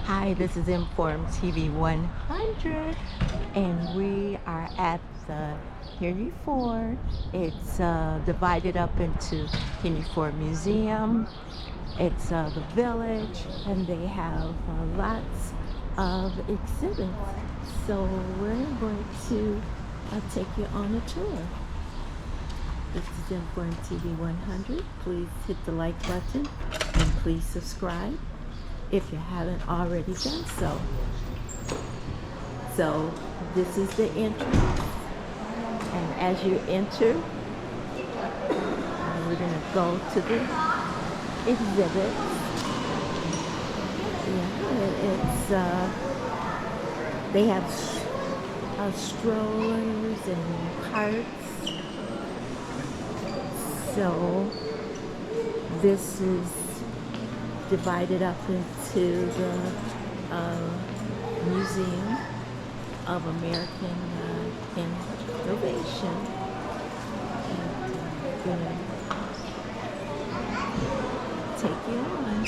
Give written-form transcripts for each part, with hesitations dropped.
Hi, this is informtv100, and we are at the Henry Ford. It's divided up into Henry Ford Museum. It's the village, and they have lots of exhibits. So we're going to take you on a tour. This is Inform TV 100. Please hit the like button and please subscribe if you haven't already done so. So this is the entrance, and as you enter, we're going to go to the exhibit. Yeah, it's they have strollers and carts. So this is divided up into the Museum of American Innovation. And I'm gonna take you on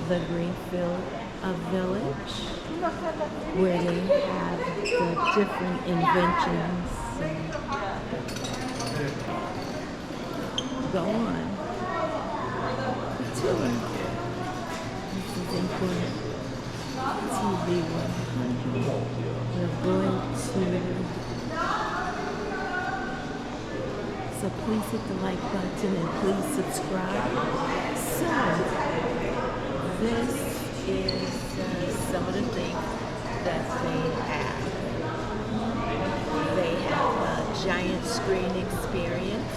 the Greenfield Village, where they have the different inventions. Go on. Tour. This is Inform TV 100. We're going to. So please hit the like button and please subscribe. So this is some of the things that they have. They have a giant screen experience.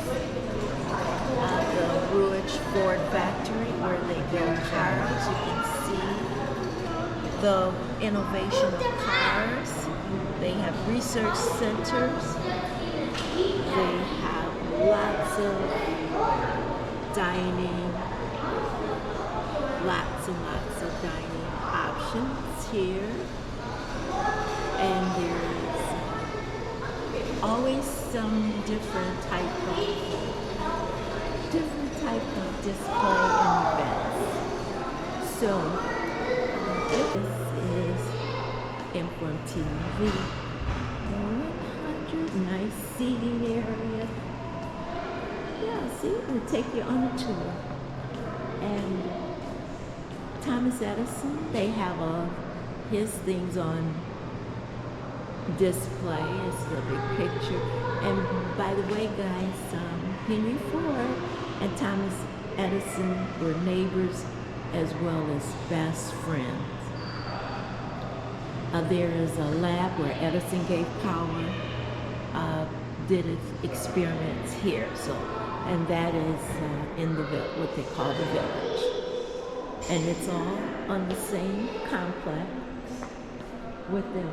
The Ruich Ford factory where they build cars. You can see the innovation of cars. They have research centers. They have lots of dining, lots and lots of dining options here. And there's always some different type of display and events. So this is Inform TV 100. Nice seating area. Yeah, see, we'll take you on a tour. And Thomas Edison, they have his things on display. It's a big picture. And by the way, guys, Henry Ford and Thomas Edison were neighbors as well as best friends. There is a lab where Edison gave power, did its experiments here. So, and that is in the what they call the village, and it's all on the same complex within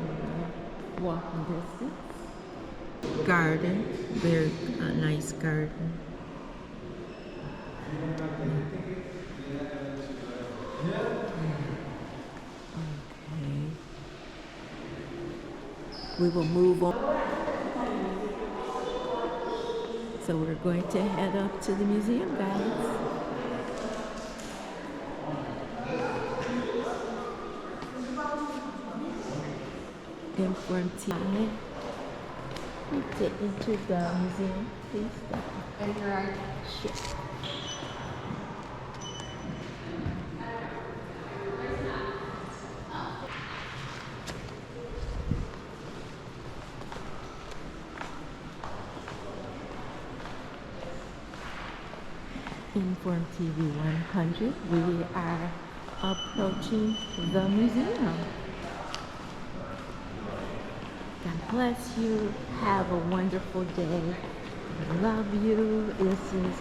walking distance. Garden, very nice garden. Okay. We will move on. So we're going to head up to the museum, guys. Inform TV. To enter the museum, please stop. And you're right. Sure. Inform TV 100. We are approaching the museum. God bless you. Have a wonderful day. Love you. This is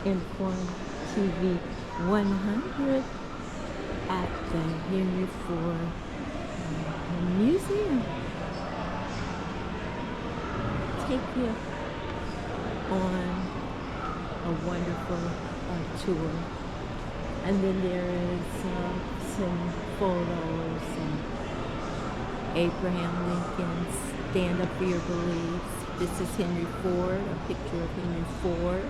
Inform TV 100 at the Henry Ford Museum. Take you on a wonderful tour. And then there is some photos and Abraham Lincoln's Stand Up for Your Beliefs. This is Henry Ford, a picture of Henry Ford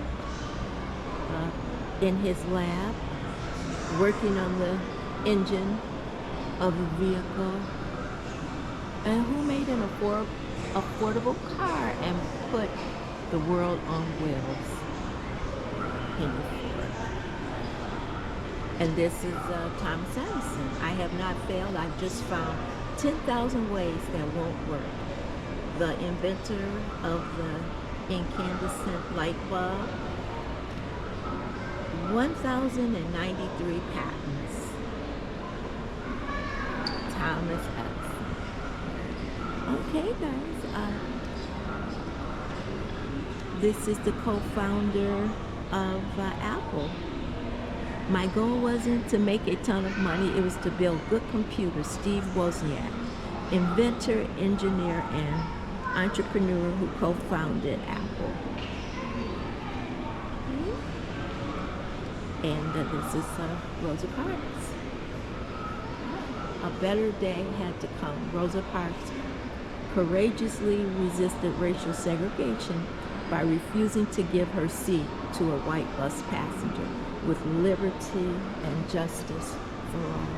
in his lab, working on the engine of a vehicle. And who made an affordable car and put the world on wheels? Henry Ford. And this is Thomas Edison. I have not failed. I've just found 10,000 ways that won't work. The inventor of the incandescent light bulb. 1,093 patents. Thomas Edison. Okay, guys. This is the co-founder of Apple. My goal wasn't to make a ton of money. It was to build good computers. Steve Wozniak, inventor, engineer, and entrepreneur who co-founded Apple. And this is Rosa Parks. A better day had to come. Rosa Parks courageously resisted racial segregation by refusing to give her seat to a white bus passenger, with liberty and justice for all.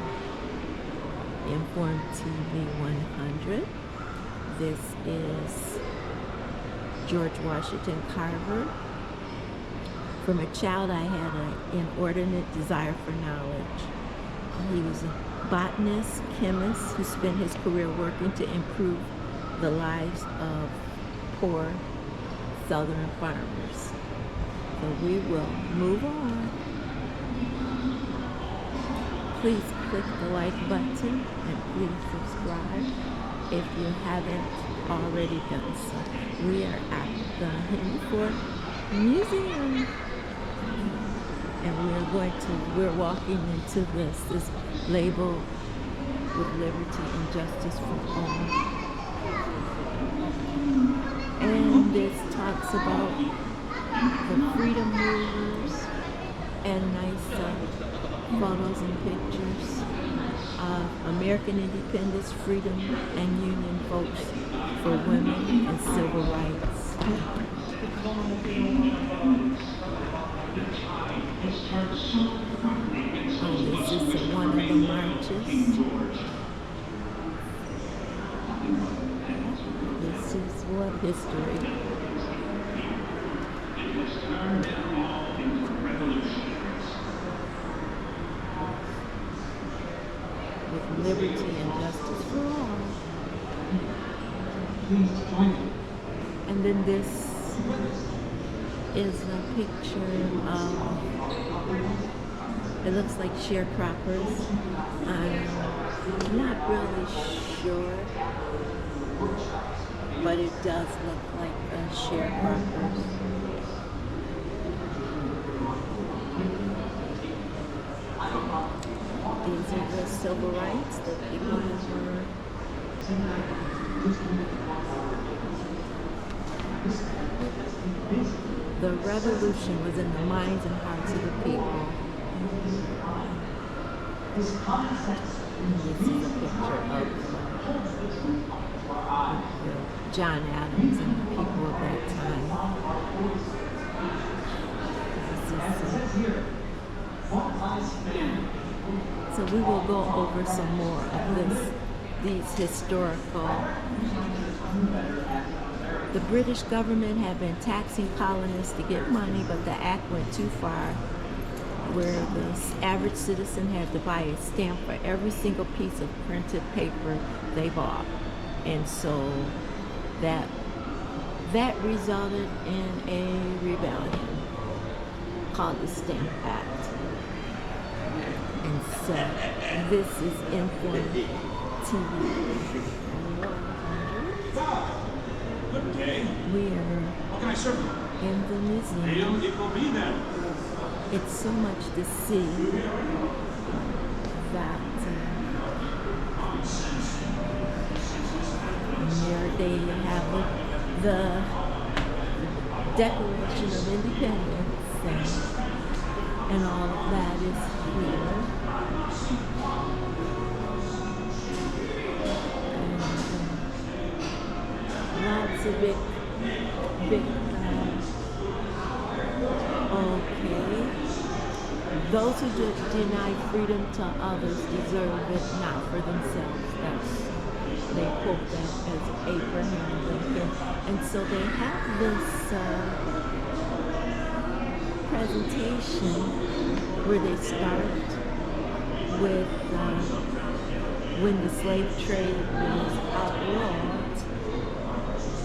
Inform TV 100. This is George Washington Carver. From a child, I had an inordinate desire for knowledge. He was a botanist, chemist, who spent his career working to improve the lives of poor Southern farmers. So we will move on. Please click the like button and please subscribe if you haven't already done so. We are at the Henry Ford Museum. And we're walking into this. This labeled with liberty and justice for all. And this talks about the freedom movers and nice photos and pictures of American independence, freedom, and union votes for women and civil rights. This is one of the marches. This is what history. With liberty and justice for all. And then this is a picture of, it looks like sharecroppers. I'm not really sure, but it does look like sharecroppers. These are the civil rights, the people who were the revolution was in the minds and hearts of the people. This is a picture of John Adams and the people of that time. So we will go over some more of these historical. The British government had been taxing colonists to get money, but the act went too far, where the average citizen had to buy a stamp for every single piece of printed paper they bought. And so that resulted in a rebellion called the Stamp Act. And so this is Inform TV. We are in the museum. It's so much to see that there they have the Declaration of Independence and all of that is here. Lots of big, okay. Those who deny freedom to others deserve it not for themselves. They quote that as Abraham Lincoln. And so they have this presentation where they start with when the slave trade was outlawed.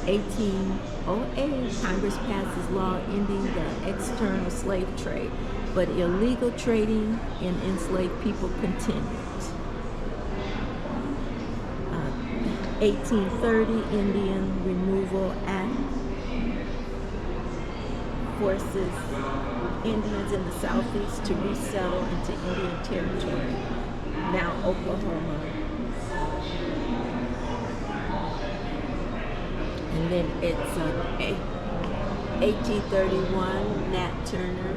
1808, Congress passes law ending the external slave trade, but illegal trading in enslaved people continued. 1830, Indian Removal Act forces Indians in the southeast to resettle into Indian territory, now Oklahoma. And then it's 1831, Nat Turner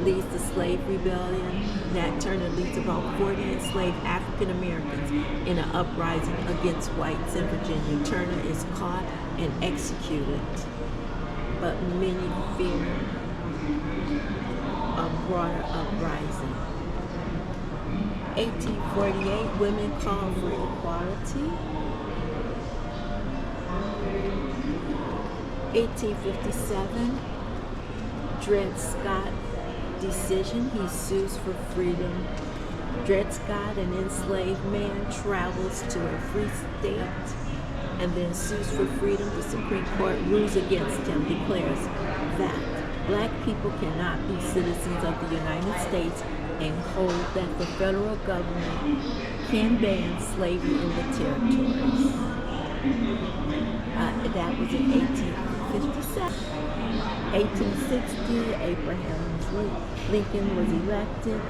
leads the slave rebellion. Nat Turner leads about 40 enslaved African Americans in an uprising against whites in Virginia. Turner is caught and executed, but many fear a broader uprising. 1848, women call for equality. 1857, Dred Scott decision. He sues for freedom. Dred Scott, an enslaved man, travels to a free state and then sues for freedom. The Supreme Court rules against him, declares that black people cannot be citizens of the United States, and hold that the federal government can ban slavery in the territories. That was in 1857. 1860, Abraham Lincoln was elected.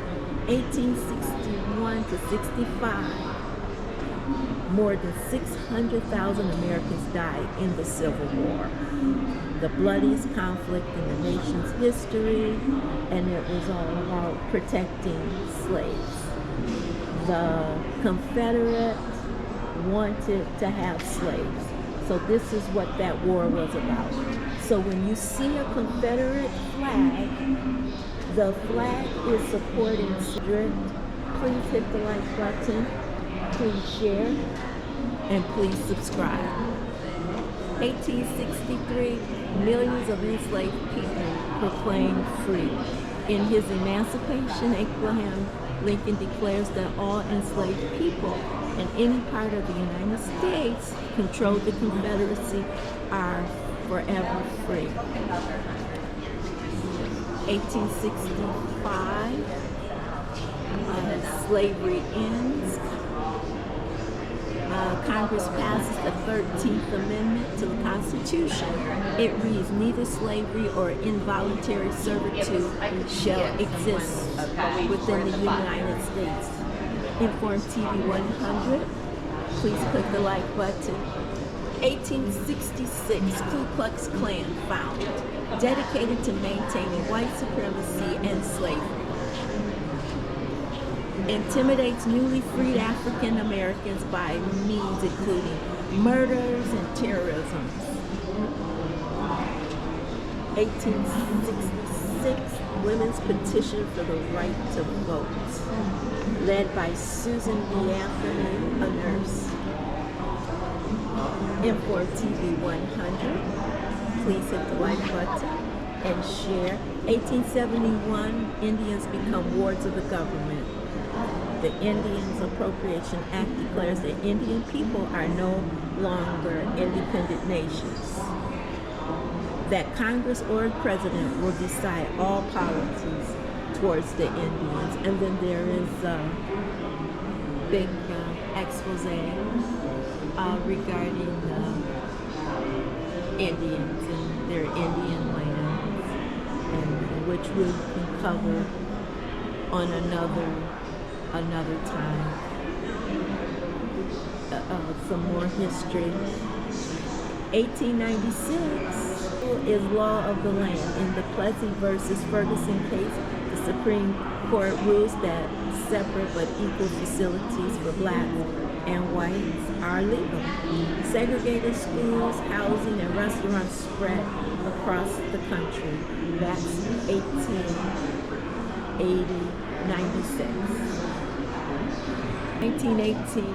1861 to 65, more than 600,000 Americans died in the Civil War, the bloodiest conflict in the nation's history, and it was all about protecting slaves. The Confederates wanted to have slaves, so this is what that war was about. So when you see a Confederate flag, the flag is supporting slavery. Please hit the like button, please share, and please subscribe. 1863, millions of enslaved people proclaimed free. In his emancipation, Abraham Lincoln declares that all enslaved people in any part of the United States controlled the Confederacy are forever free. 1865, slavery ends. Congress passes the 13th Amendment to the Constitution. It reads, neither slavery or involuntary servitude shall exist within the United States. Inform TV 100. Please click the like button. 1866, Ku Klux Klan founded, dedicated to maintaining white supremacy and slavery. Intimidates newly freed African Americans by means including murders and terrorism. 1866, Women's Petition for the Right to Vote, led by Susan B. Anthony, a nurse. Inform TV 100. Please hit the like button and share. 1871, Indians become wards of the government. The Indians Appropriation Act declares that Indian people are no longer independent nations. That Congress or President will decide all policies towards the Indians. And then there is a big expose regarding Indians and their Indian lands, and which we can cover on another time. Some more history. 1896 is law of the land. In the Plessy versus Ferguson case, the Supreme Court rules that separate but equal facilities for blacks and whites are legal. Segregated schools, housing, and restaurants spread across the country. That's 1896. 96. 1918 to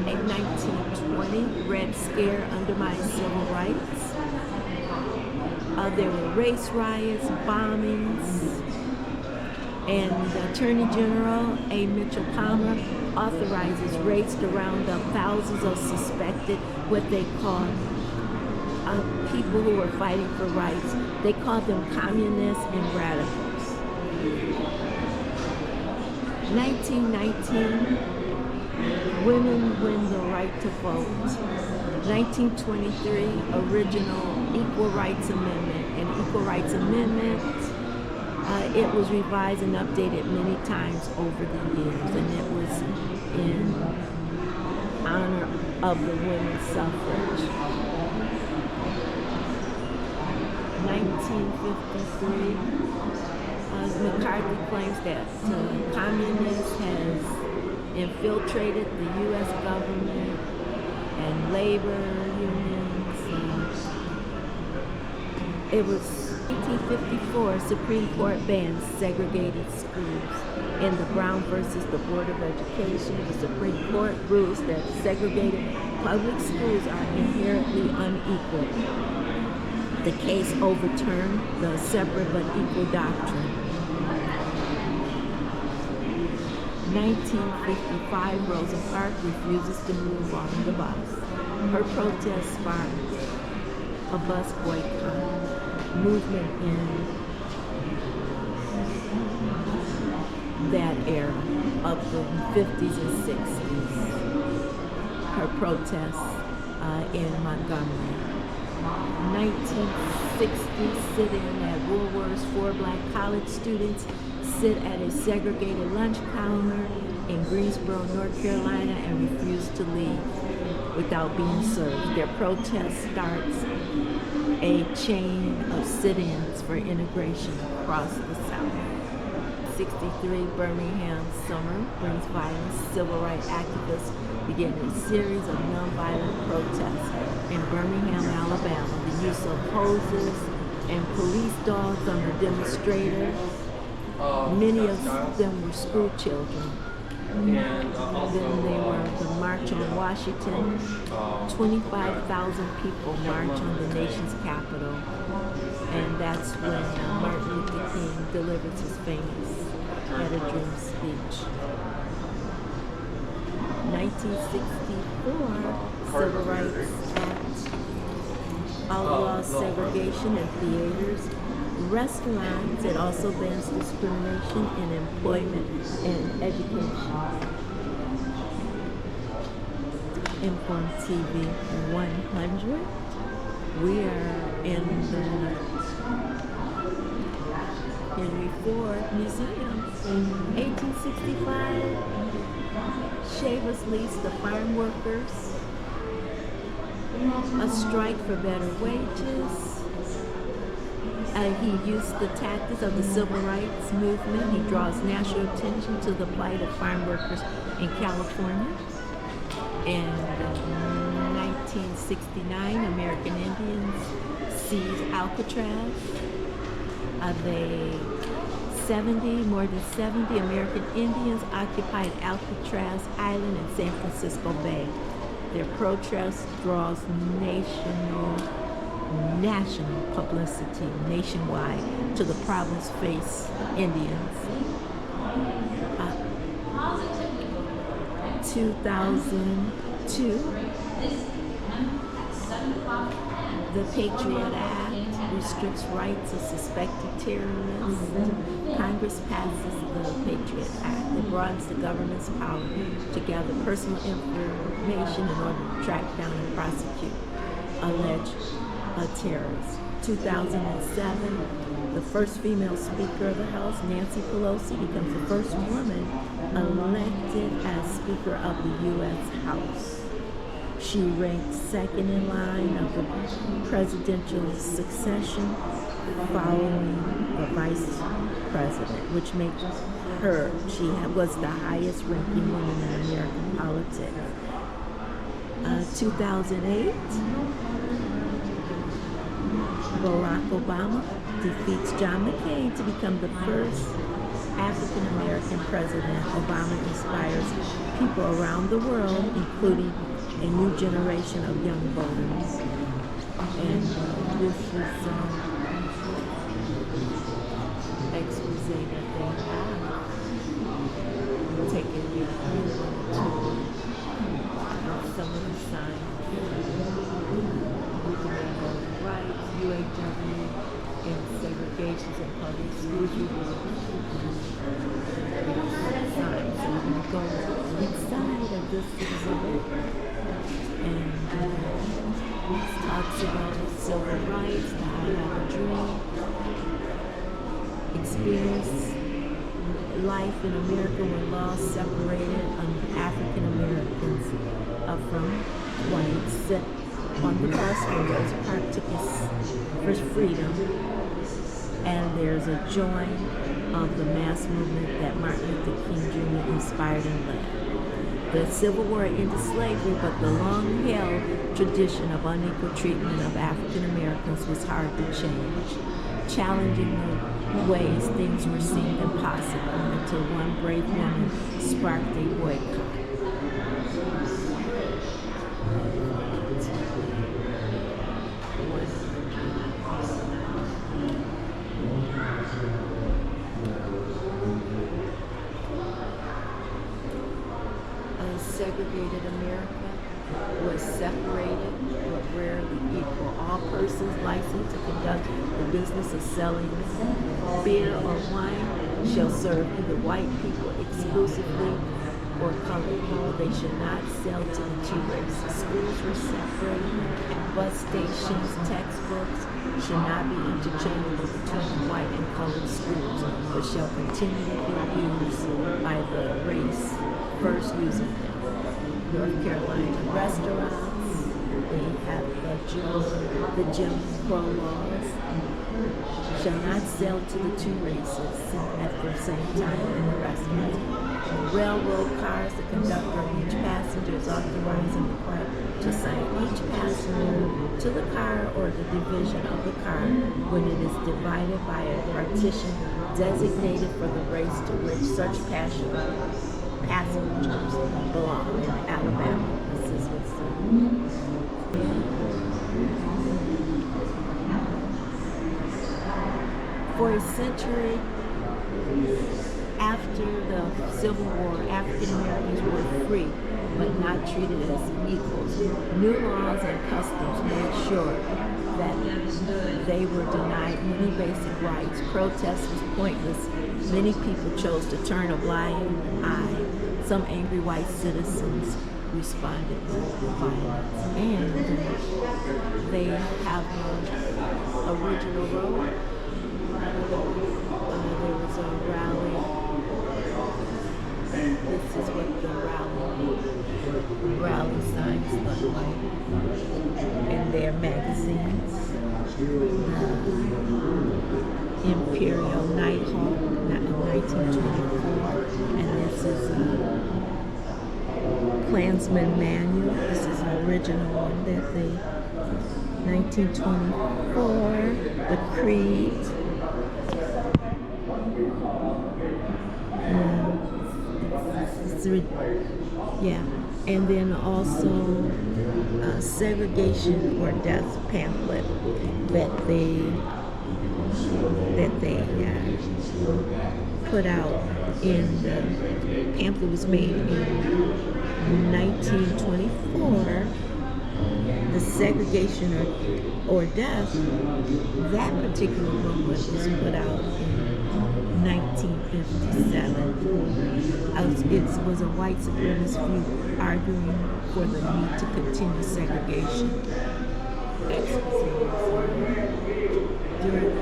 1920, Red Scare undermined civil rights. There were race riots, bombings, and the Attorney General A. Mitchell Palmer authorizes raids to round up thousands of suspected, what they called people who were fighting for rights. They called them communists and radicals. 1919, women win the right to vote. 1923, original Equal Rights Amendment. An Equal Rights Amendment, it was revised and updated many times over the years, and it was in honor of the women's suffrage. 1953, McCarthy claims that communists has infiltrated the U.S. government and labor unions. It was 1854, Supreme Court bans segregated schools. In the Brown versus the Board of Education, the Supreme Court rules that segregated public schools are inherently unequal. The case overturned the separate but equal doctrine. 1955, Rosa Parks refuses to move on the bus. Her protest sparked a bus boycott movement in that era of the 50s and 60s. Her protests in Montgomery. 1960, sit-in at Woolworth's. 4 black college students sit at a segregated lunch counter in Greensboro, North Carolina, and refuse to leave without being served. Their protest starts a chain of sit-ins for integration across the South. 63, Birmingham summer brings violence. Civil rights activists began a series of nonviolent protests in Birmingham, Alabama. The use of hoses and police dogs on the demonstrators. Many of them were school children. Then they were the March on Washington. 25,000 people march on the nation's capital. And that's when Martin Luther King delivers his famous Had a Dream speech. 1964, Civil Rights Act outlaws segregation in theaters, restaurants. It also bans discrimination in employment and education. Inform TV 100. We are in the Henry Ford Museum. 1865, Shavers leads the farm workers. A strike for better wages. He used the tactics of the civil rights movement. He draws national attention to the plight of farm workers in California. In 1969, American Indians seized Alcatraz. More than 70 American Indians occupied Alcatraz Island in San Francisco Bay. Their protest draws national publicity nationwide to the problems face Indians. 2002, the Patriot Act restricts rights of suspected terrorists. Congress passes the Patriot Act. It broadens the government's power to gather personal information in order to track down and prosecute alleged terrorists. 2007, the first female Speaker of the House, Nancy Pelosi, becomes the first woman elected as Speaker of the U.S. House. She ranked second in line of the presidential succession following the vice president, which makes her, she was the highest ranking woman in American politics. 2008, Barack Obama defeats John McCain to become the first African American President Obama inspires people around the world, including a new generation of young voters. And this is expose that they have taken you to some of the signs. We demand voting rights, UAW, and segregations in public schools. Signs. So we're going to go inside of this exhibit, and it talks about civil rights, the I have a dream, experience life in America when laws separated African Americans from whites on the bus where those particles for freedom. And there's a joy of the mass movement that Martin Luther King Jr. inspired and led. The Civil War ended slavery, but the long-held tradition of unequal treatment of African Americans was hard to change, challenging the ways things were seen impossible until one brave woman sparked a boycott. Segregated America was separated but rarely equal. All persons licensed to conduct the business of selling beer or wine shall serve either white people exclusively or colored people. They should not sell to the two races. Schools were separated. Bus stations, textbooks should not be interchangeable between white and colored schools, but shall continue to be used by the race first using them. North Carolina restaurants, they have the Jim Crow laws, shall not sell to the two races at the same time in the restaurant. Railroad cars, the conductor of each passenger is authorized and required to assign each passenger to the car or the division of the car when it is divided by a partition designated for the race to which such passengers belong. In Alabama, this is what's for a century after the Civil War, African Americans were free but not treated as equals. New laws and customs made sure that they were denied many basic rights. Protest was pointless. Many people chose to turn a blind eye. Some angry white citizens responded with violence. And they have the original road. There was a rally. This is what the rally signs look like in their magazines. Imperial Nighthawk, 1924, and this is a Klansman Manual. This is an original one that they 1924, the Creed. Yeah, and then also segregation or death pamphlet that they put out in the pamphlet was made in 1924. The segregation or death, that particular book was put out in 1957. It was a white supremacist view arguing for the need to continue segregation. During the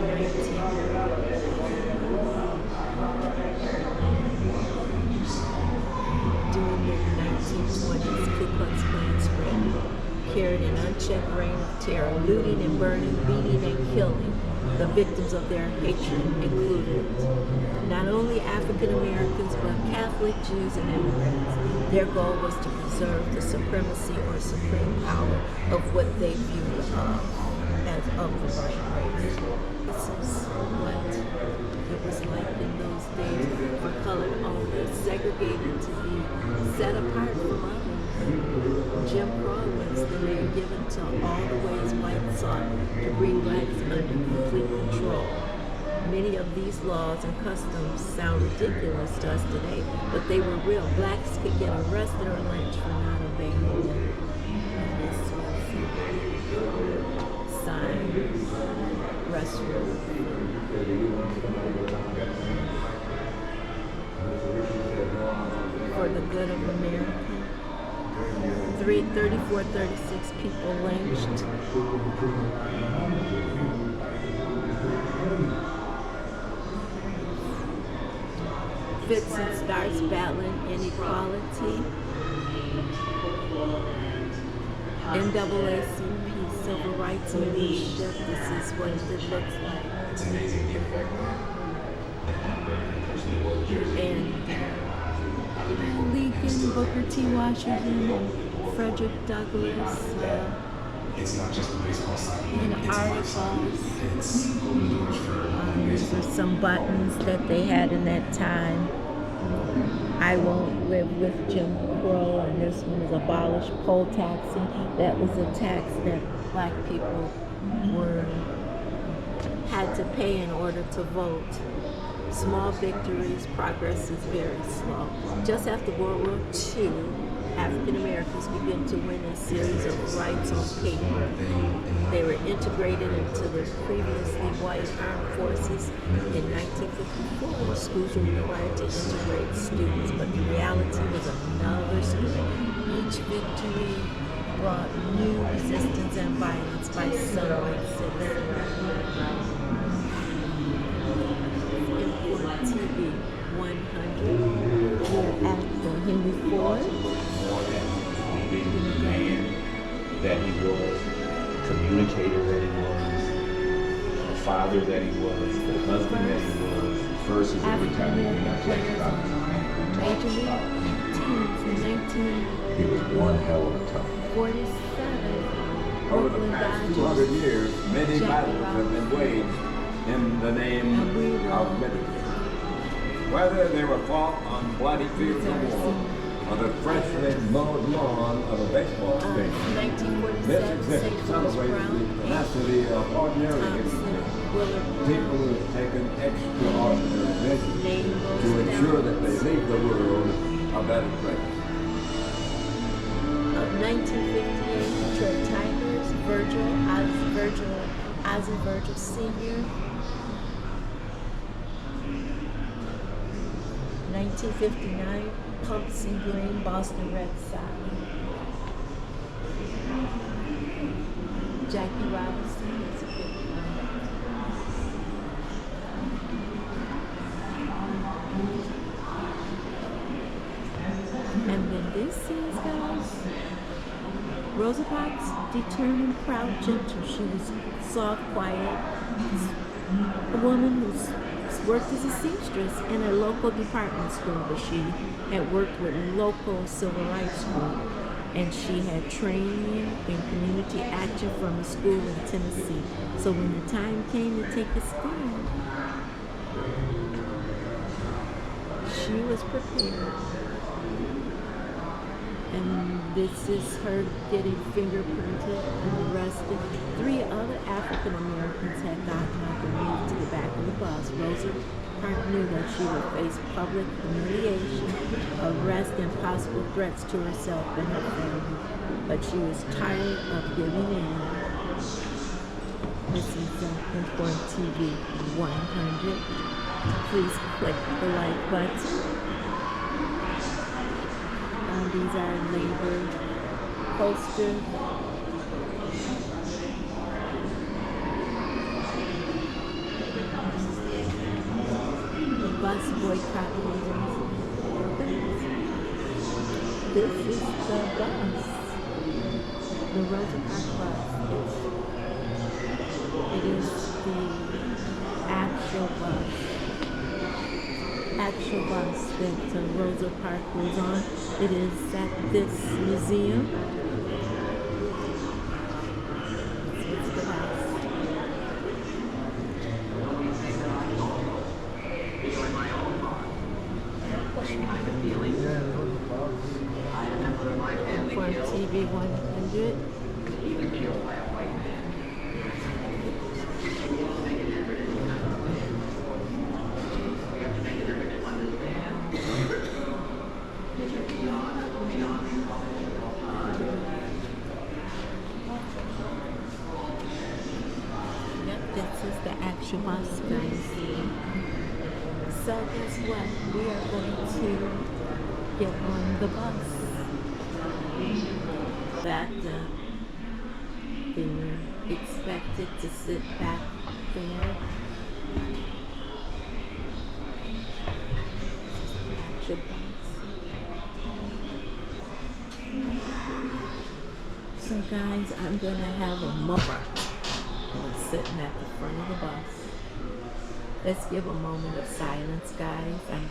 1920s, Ku Klux Klan spread, carried an unchecked reign of terror, looting and burning, beating and killing. The victims of their hatred included not only African Americans, but Catholic, Jews, and immigrants. Their goal was to preserve the supremacy or supreme power of what they viewed as of the white race. This is what it was like in those days for colored owners, segregated to be set apart from others. Jim Crow was the name given to all the ways whites sought to bring blacks under complete control. Many of these laws and customs sound ridiculous to us today, but they were real. Blacks could get arrested or lynched for not obeying them. And this was signed restroom. For the good of America. 36 people lynched. Fits and starts battling inequality. NAACP, Civil Rights Leadership. This is what it looks like. It's amazing the effect And Lincoln, Booker T. Washington, Frederick Douglass. it's not just a baseball sign. In articles. These are some buttons that they had in that time. I won't live with Jim Crow, and this one is abolish poll taxing. That was a tax that black people had to pay in order to vote. Small victories, progress is very slow. Just after World War II, African Americans began to win a series of rights on paper. They were integrated into the previously white armed forces. In 1954, schools were required to integrate students, but the reality was another story. Each victory brought new resistance and violence by some white citizens. informtv100. We're at the Henry Ford. Being the man that he was, communicator that he was, the father that he was, the husband that he was, versus every time we got talked about Major League teams in 1947. he was one hell of a tough. Over the past 200 years, many battles have been waged in the name of liberty. Whether they were fought on bloody fields of war or the freshly mowed lawn of a baseball stadium, this exhibit celebrates the tenacity of ordinary people who have taken extraordinary measures to ensure that they leave the world a better place. Of 1958, Detroit Tigers, Ozzie Virgil Sr. 1959, Pumps and Green, Boston Red Sox. Jackie Robinson is a big one. And then this is, guys, Rosa Parks, determined, proud, gentle. She was soft, quiet, a woman who's worked as a seamstress in a local department store, but she had worked with local civil rights group, and she had training in community action from a school in Tennessee. So when the time came to take a stand, she was prepared. And this is her getting fingerprinted and arrested. 3 other African Americans had gotten up and moved to the back of the bus. Rosa Parks knew that she would face public humiliation, arrest, and possible threats to herself and her family. But she was tired of giving in. This is Inform TV 100. Please click the like button. These are labor posters. The bus boycott leaders. This is the bus. The Rosa Parks bus. It is the actual bus that Rosa Parks was on. It is at this museum. It's the house. TV 100. Yep, this is the actual bus, guys. So guess what? We are going to get on the bus. That they're expected to sit back there. The bus. So guys, I'm gonna have a moment. I'm sitting at the front of the bus. Let's give a moment of silence, guys. I'm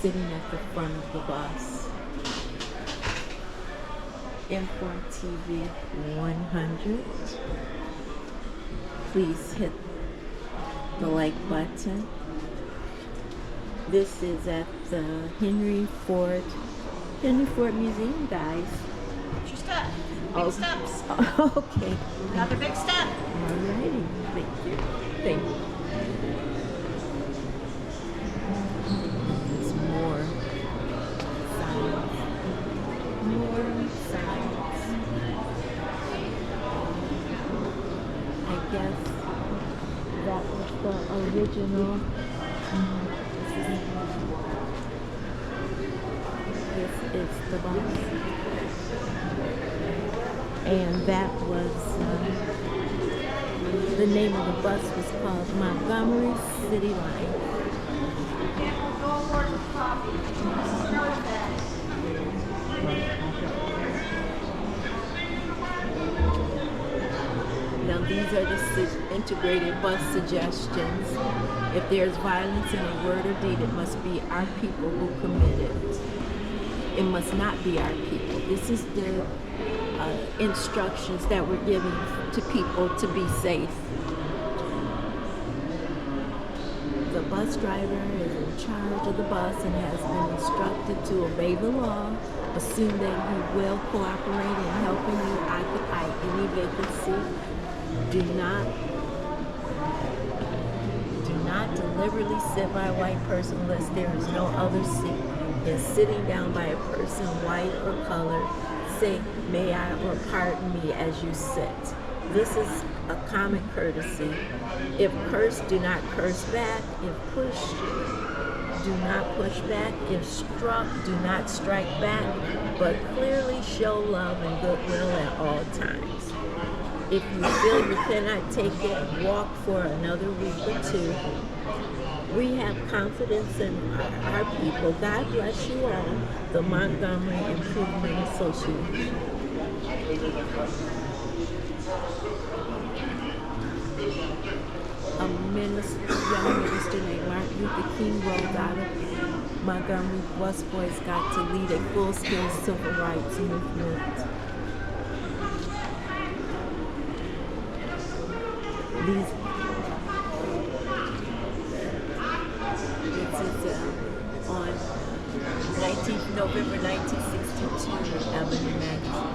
sitting at the front of the bus. informtv 100. Please hit the like button. This is at the Henry Ford Museum, guys. Watch your step. Big steps. Okay. Another big step. Alrighty. Thank you. Thank you. There's more signs. More signs. I guess that was the original. This is the bus. And that was, the name of the bus was called Montgomery City Line. Now these are the integrated bus suggestions. If there's violence in a word or deed, it must be our people who commit it. It must not be our people. This is the instructions that we're giving to people to be safe. The bus driver is in charge of the bus and has been instructed to obey the law. Assume that he will cooperate in helping you occupy any vacancy. Do not deliberately sit by a white person unless there is no other seat. And sitting down by a person, white or colored, say, may I or pardon me as you sit. This is a common courtesy. If cursed, do not curse back. If pushed, do not push back. If struck, do not strike back, but clearly show love and goodwill at all times. If you feel you cannot take it, walk for another week or two. We have confidence in our people. God bless you all. The Montgomery Improvement Association. A young minister named Martin Luther King rode out of Montgomery. Bus boys got to lead a full-scale civil rights movement. This is on November 1962, Ebony Magazine.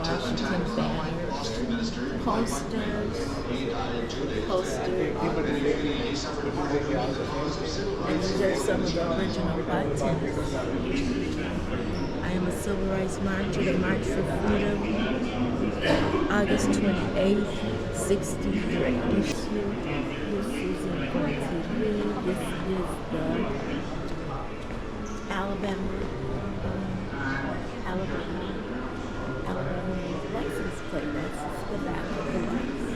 Washington banners, posters, and these are some of the original buttons. I am a civil rights marcher, the March for Freedom, August 28th, 63. This is informtv. This is the Alabama license plate. That's the back of the license.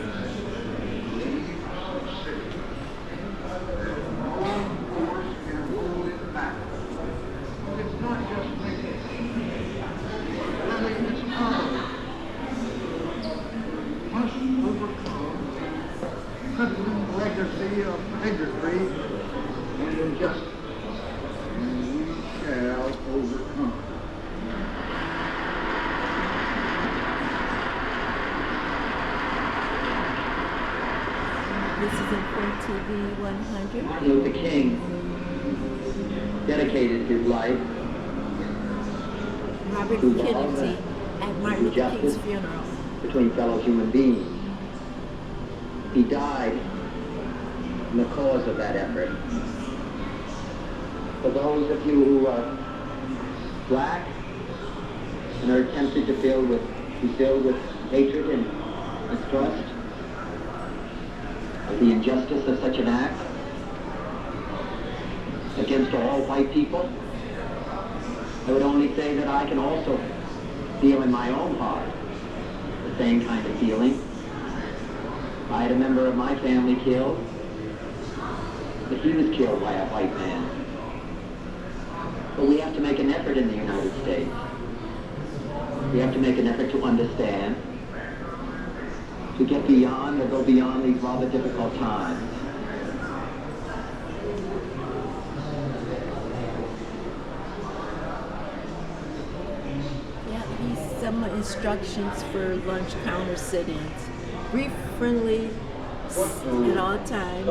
Legacy of bigotry and injustice. And we shall overcome. This is informtv 100. Martin Luther King dedicated his life Robert to law Kennedy at Martin Luther King's justice funeral. between fellow human beings. He died in the cause of that effort. For those of you who are black and are tempted to be filled with hatred and mistrust of the injustice of such an act against all white people, I would only say that I can also feel in my own heart the same kind of feeling. I had a member of my family killed, but he was killed by a white man. But we have to make an effort in the United States. We have to make an effort to understand, to get beyond or go beyond these rather difficult times. Yeah, these some instructions for lunch counter sit-ins. Brief, friendly, at all times.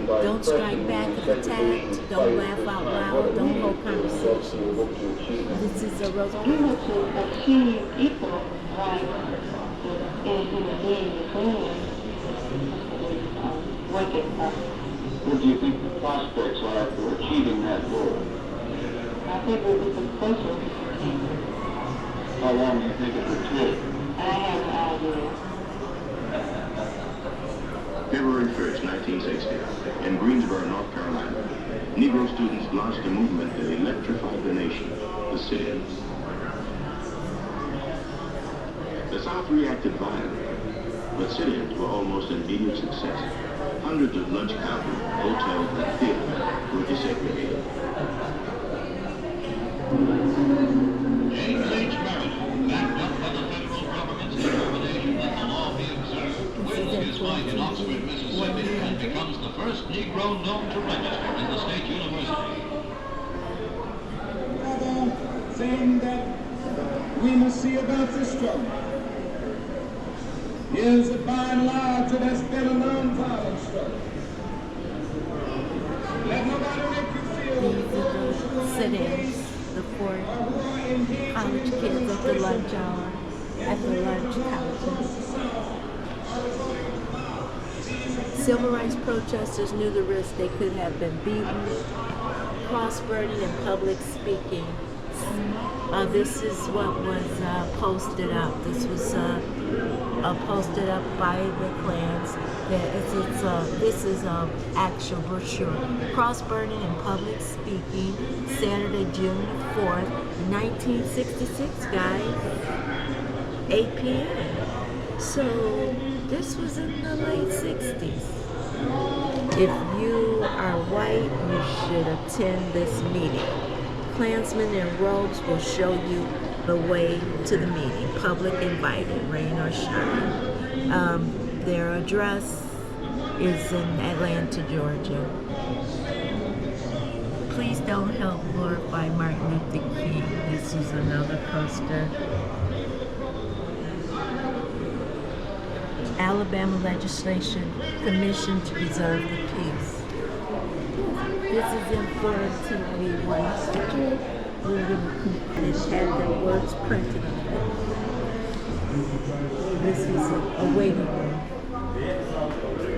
Don't strike back if attacked. Don't laugh out loud. Don't hold conversations. This is a Rose. To achieve equal rights in human beings, wicked. What do you think the prospects are for achieving that goal? I think we'll be successful. How long do you think it would take? I have an idea. February 1st, 1960, in Greensboro, North Carolina, Negro students launched a movement that electrified the nation, the sit-ins. The South reacted violently, but sit-ins were almost an immediate success. Hundreds of lunch counters, hotels, and theaters were desegregated. James H. Meredith, backed up by the federal government's determination that the law be observed, quits his life in Oxford, Mississippi, and becomes the first Negro known to register in the state university. Another thing that we must see about this struggle is that by and large it has been a non-violent struggle. Let nobody make you feel These are the sit-ins, the four college kids at the lunch hour, at the lunch counters. Civil rights protesters knew the risk. They could have been beaten, cross-burning, and public speaking. This is what was posted up. This was posted up by the Klans. This is an actual brochure. Cross-burning and public speaking, Saturday, June 4th, 1966, guys, 8 p.m. So this was in the late 60s. If you are white, you should attend this meeting. Klansmen in robes will show you the way to the meeting. Public invited, rain or shine. Their address is in Atlanta, Georgia. Please don't help glorify Martin Luther King. This is another poster. Alabama Legislation Commission to Preserve the Peace. This is informtv 100. It had the words printed on it. This is a waiting room.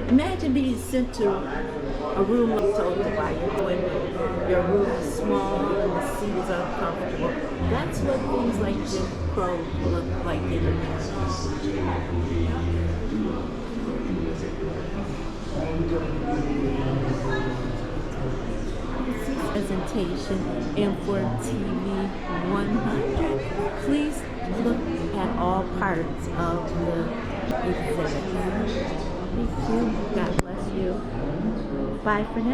Imagine being sent to a room told to buy your window. Your room is small and the seat is uncomfortable. That's what things like Jim Crow look like in America. Presentation informtv 100. Please look at all parts of the exhibit. Thank you. God bless you. Bye for now.